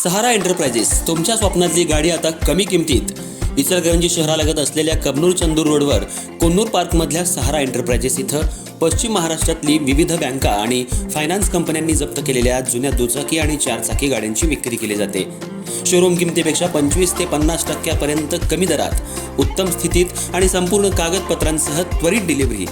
सहारा enterprises तुमच्या स्वप्नातली गाडी आता कमी किमतीत। इचलकरंजी शहरालगत असलेल्या कबनूर चंदूर रोडवर कोन्नूर पार्कमधल्या सहारा एंटरप्राइजेस इथं पश्चिम महाराष्ट्रातली विविध बँका आणि फायनान्स कंपन्यांनी जप्त केलेल्या जुन्या दुचाकी आणि चारचाकी गाड्यांची विक्री केली जाते। शोरूम किमतीपेक्षा 25 ते 50% कमी दरात उत्तम स्थितीत आणि संपूर्ण कागदपत्रांसह त्वरित डिलिव्हरी।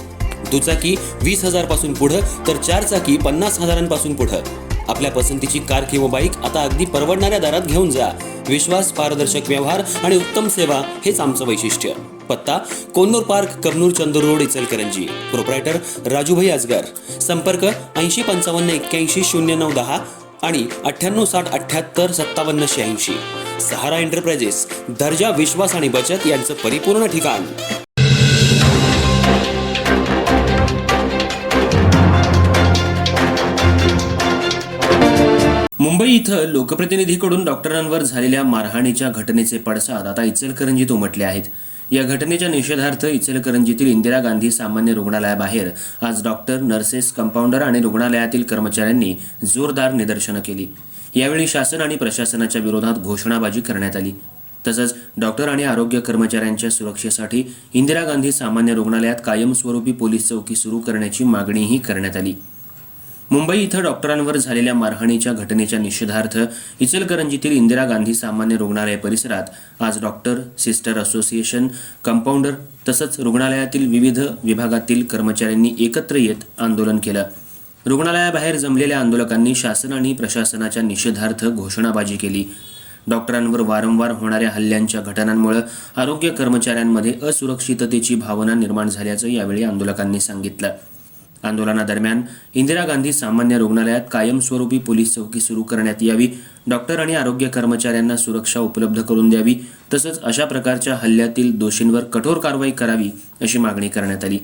दुचाकी 20,000 पासून पुढे तर चारचाकी 50,000 पासून पुढे। आपल्या पसंतीची कार किंवा बाईक आता अगदी परवडणाऱ्या दरात घेऊन जा। विश्वास, पारदर्शक व्यवहार आणि उत्तम सेवा हेच आमचं वैशिष्ट्य। पत्ता Konnur park, Kabnur Chandur road, Ichalkaranji. Proprietor Rajubhai Ajgar. संपर्क 8055810910 आणि 9860785786। सहारा एंटरप्राइजेस, दर्जा, विश्वास आणि बचत यांचं परिपूर्ण ठिकाण। मुंबई इथं लोकप्रतिनिधीकडून डॉक्टरांवर झालेल्या मारहाणीच्या घटनेचे पडसाद आता इचलकरंजीत उमटले आहेत। या घटनेच्या निषेधार्थ इचलकरंजीतील इंदिरा गांधी सामान्य रुग्णालयाबाहेर आज डॉक्टर, नर्सेस, कंपाऊंडर आणि रुग्णालयातील कर्मचाऱ्यांनी जोरदार निदर्शनं केली। यावेळी शासन आणि प्रशासनाच्या विरोधात घोषणाबाजी करण्यात आली। तसंच डॉक्टर आणि आरोग्य कर्मचाऱ्यांच्या सुरक्षेसाठी इंदिरा गांधी सामान्य रुग्णालयात कायमस्वरूपी पोलीस चौकी सुरू करण्याची मागणीही करण्यात आली। मुंबई इथं डॉक्टरांवर झालेल्या मारहाणीच्या घटनेच्या निषेधार्थ इचलकरंजीतील इंदिरा गांधी सामान्य रुग्णालय परिसरात आज डॉक्टर, सिस्टर असोसिएशन, कंपाऊंडर तसंच रुग्णालयातील विविध विभागातील कर्मचाऱ्यांनी एकत्र येत आंदोलन केलं। रुग्णालयाबाहेर जमलेल्या आंदोलकांनी शासन आणि प्रशासनाच्या निषेधार्थ घोषणाबाजी केली। डॉक्टरांवर वारंवार होणाऱ्या हल्ल्यांच्या घटनांमुळे आरोग्य कर्मचाऱ्यांमध्ये असुरक्षिततेची भावना निर्माण झाल्याचं यावेळी आंदोलकांनी सांगितलं। आंदोलनादरम्यान इंदिरा गांधी सामान्य रुग्णालयात कायमस्वरूपी पोलीस चौकी सुरू करण्यात यावी, डॉक्टर आणि आरोग्य कर्मचाऱ्यांना सुरक्षा उपलब्ध करून द्यावी, तसंच अशा प्रकारच्या हल्ल्यातील दोषींवर कठोर कारवाई करावी अशी मागणी करण्यात आली।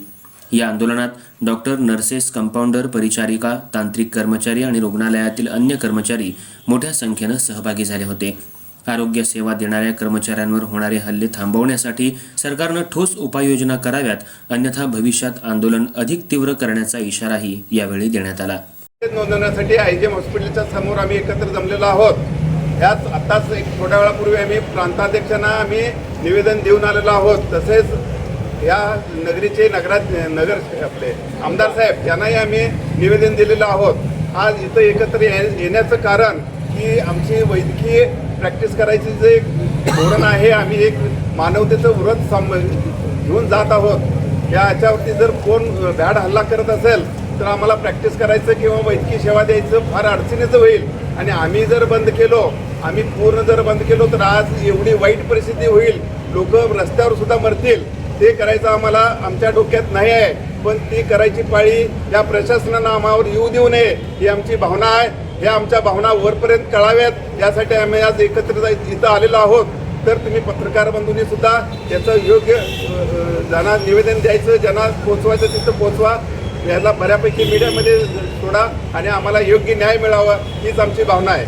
या आंदोलनात डॉक्टर, नर्सेस, कंपाऊंडर, परिचारिका, तांत्रिक कर्मचारी आणि रुग्णालयातील अन्य कर्मचारी मोठ्या संख्येनं सहभागी झाले होते। आरोग्य सेवा देणाऱ्या कर्मचाऱ्यांवर होणारे हल्ले थांबवण्यासाठी सरकारनं ठोस उपाययोजना कराव्यात, अन्यथा भविष्यात आंदोलन अधिक तीव्र करण्याचा इशाराही यावेळी देण्यात आला। नोंदवण्यासाठी आयजीएम हॉस्पिटलच्या समोर आम्ही एकत्र जमलेलो आहोत। यात आताच एक थोड्या वेळापूर्वी आम्ही प्रांताध्यक्षांना आम्ही निवेदन देऊन आलेलो आहोत। तसेच या नगरीचे नगर आपले आमदार साहेब यांनाही आम्ही निवेदन दिलेलं आहोत। आज इथं एकत्र येण्याचं कारण की आमची वैद्यकीय प्रॅक्टिस करायची जे धोरण आहे, आम्ही एक मानवतेचं व्रत घेऊन जात आहोत। याच्यावरती जर कोण भ्याड हल्ला करत असेल तर आम्हाला प्रॅक्टिस करायचं किंवा वैद्यकीय सेवा द्यायचं फार अडचणीचं होईल। आणि आम्ही जर बंद केलो, आम्ही पूर्ण जर बंद केलो तर आज एवढी वाईट परिस्थिती होईल, लोक रस्त्यावर सुद्धा मरतील। ते करायचं आम्हाला आमच्या डोक्यात नाही आहे, पण ती करायची पाळी या प्रशासनानं आम्हावर येऊ देऊ नये ही आमची भावना आहे। ह्या आमच्या भावना वरपर्यंत कळाव्यात यासाठी आम्ही आज एकत्र इथं आलेलो आहोत। तर तुम्ही पत्रकार बंधूंनी सुद्धा याचं योग्य ज्यांना निवेदन द्यायचं, ज्यांना पोचवायचं तिथं पोचवा। याला बऱ्यापैकी मीडियामध्ये सोडा आणि आम्हाला योग्य न्याय मिळावा हीच आमची भावना आहे।